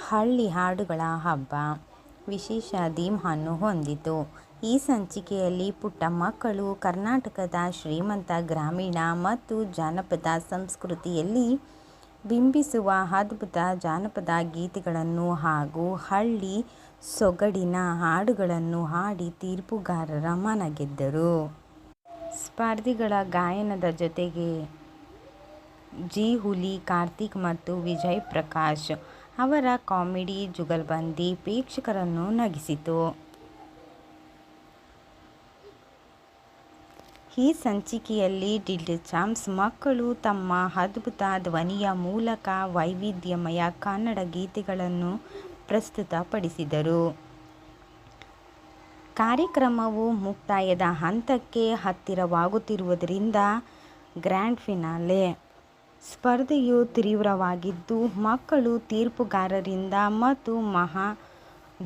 ಹಳ್ಳಿ ಹಾಡುಗಳ ಹಬ್ಬ ವಿಶೇಷ ಥೀಮನ್ನು ಹೊಂದಿತು. ಈ ಸಂಚಿಕೆಯಲ್ಲಿ ಪುಟ್ಟ ಮಕ್ಕಳು ಕರ್ನಾಟಕದ ಶ್ರೀಮಂತ ಗ್ರಾಮೀಣ ಮತ್ತು ಜಾನಪದ ಸಂಸ್ಕೃತಿಯಲ್ಲಿ ಬಿಂಬಿಸುವ ಅದ್ಭುತ ಜಾನಪದ ಗೀತೆಗಳನ್ನು ಹಾಗೂ ಹಳ್ಳಿ ಸೊಗಡಿನ ಹಾಡುಗಳನ್ನು ಹಾಡಿ ತೀರ್ಪುಗಾರರ ಮನಗೆದ್ದರು. ಸ್ಪರ್ಧಿಗಳ ಗಾಯನದ ಜೊತೆಗೆ ಜಿ ಹುಲಿ, ಕಾರ್ತಿಕ್ ಮತ್ತು ವಿಜಯ್ ಪ್ರಕಾಶ್ ಅವರ ಕಾಮಿಡಿ ಜುಗಲ್ಬಂದಿ ಪ್ರೇಕ್ಷಕರನ್ನು ನಗಿಸಿತು. ಈ ಸಂಚಿಕೆಯಲ್ಲಿ ಲಿಟಲ್ ಚಾಂಪ್ಸ್ ಮಕ್ಕಳು ತಮ್ಮ ಅದ್ಭುತ ಧ್ವನಿಯ ಮೂಲಕ ವೈವಿಧ್ಯಮಯ ಕನ್ನಡ ಗೀತೆಗಳನ್ನು ಪ್ರಸ್ತುತಪಡಿಸಿದರು. ಕಾರ್ಯಕ್ರಮವು ಮುಕ್ತಾಯದ ಹಂತಕ್ಕೆ ಹತ್ತಿರವಾಗುತ್ತಿರುವುದರಿಂದ ಗ್ರ್ಯಾಂಡ್ ಫಿನಾಲೆ ಸ್ಪರ್ಧೆಯು ತೀವ್ರವಾಗಿದ್ದು, ಮಕ್ಕಳು ತೀರ್ಪುಗಾರರಿಂದ ಮತ್ತು ಮಹಾ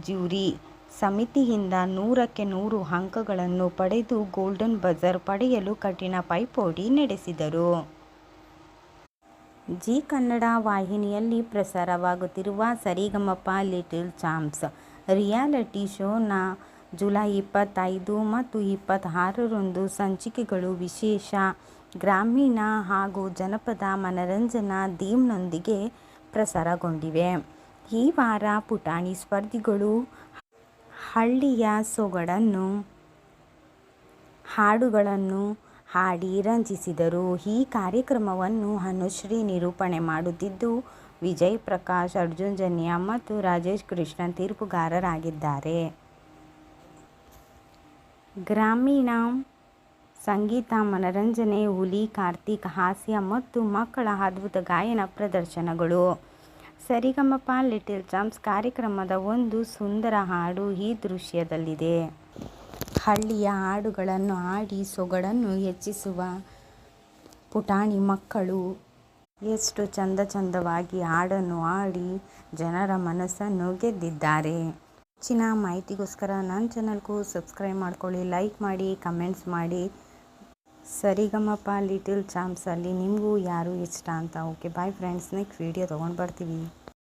ಜ್ಯೂರಿ ಸಮಿತಿಯಿಂದ 100ಕ್ಕೆ 100 ಅಂಕಗಳನ್ನು ಪಡೆದು ಗೋಲ್ಡನ್ ಬಜರ್ ಪಡೆಯಲು ಕಠಿಣ ಪೈಪೋಟಿ ನಡೆಸಿದರು. ಜಿ ಕನ್ನಡ ವಾಹಿನಿಯಲ್ಲಿ ಪ್ರಸಾರವಾಗುತ್ತಿರುವ ಸರಿಗಮಪ ಲಿಟಲ್ ಚಾಂಪ್ಸ್ ರಿಯಾಲಿಟಿ ಶೋನ ಜುಲೈ 25 ಮತ್ತು 26ರಂದು ಸಂಚಿಕೆಗಳು ವಿಶೇಷ ಗ್ರಾಮೀಣ ಹಾಗೂ ಜನಪದ ಮನರಂಜನಾ ಥೀಮ್ನೊಂದಿಗೆ ಪ್ರಸಾರಗೊಂಡಿವೆ. ಈ ವಾರ ಪುಟಾಣಿ ಸ್ಪರ್ಧಿಗಳು ಹಳ್ಳಿಯ ಸೊಗಡನ್ನು ಹಾಡುಗಳನ್ನು ಹಾಡಿ ರಂಜಿಸಿದರು. ಈ ಕಾರ್ಯಕ್ರಮವನ್ನು ಅನುಶ್ರೀ ನಿರೂಪಣೆ ಮಾಡುತ್ತಿದ್ದು, ವಿಜಯ್ ಪ್ರಕಾಶ್, ಅರ್ಜುನ್ ಜನ್ಯ ಮತ್ತು ರಾಜೇಶ್ ಕೃಷ್ಣನ್ ತೀರ್ಪುಗಾರರಾಗಿದ್ದಾರೆ. ಗ್ರಾಮೀಣ ಸಂಗೀತ, ಮನರಂಜನೆ, ಹುಲಿ, ಕಾರ್ತಿಕ್ ಹಾಸ್ಯ ಮತ್ತು ಮಕ್ಕಳ ಅದ್ಭುತ ಗಾಯನ ಪ್ರದರ್ಶನಗಳು. ಸರಿಗಮಪ ಲಿಟಲ್ ಚಾಂಪ್ಸ್ ಕಾರ್ಯಕ್ರಮದ ಒಂದು ಸುಂದರ ಹಾಡು ಈ ದೃಶ್ಯದಲ್ಲಿದೆ. ಹಳ್ಳಿಯ ಹಾಡುಗಳನ್ನು ಹಾಡಿ ಸೊಗಡನ್ನು ಹೆಚ್ಚಿಸುವ ಪುಟಾಣಿ ಮಕ್ಕಳು ಎಷ್ಟು ಚಂದವಾಗಿ ಹಾಡನ್ನು ಹಾಡಿ ಜನರ ಮನಸ್ಸನ್ನು ಗೆದ್ದಿದ್ದಾರೆ. ಹೆಚ್ಚಿನ ಮಾಹಿತಿಗೋಸ್ಕರ ನನ್ನ ಚಾನಲ್ಗೂ ಸಬ್ಸ್ಕ್ರೈಬ್ ಮಾಡ್ಕೊಳ್ಳಿ, ಲೈಕ್ ಮಾಡಿ, ಕಮೆಂಟ್ಸ್ ಮಾಡಿ. ಸರಿಗಮಪ ಲಿಟಲ್ ಚಾಂಪ್ಸಲ್ಲಿ ನಿಮಗೂ ಯಾರು ಇಷ್ಟ ಅಂತ. Okay, bye friends, next video ತೊಗೊಂಡು ಬರ್ತೀವಿ.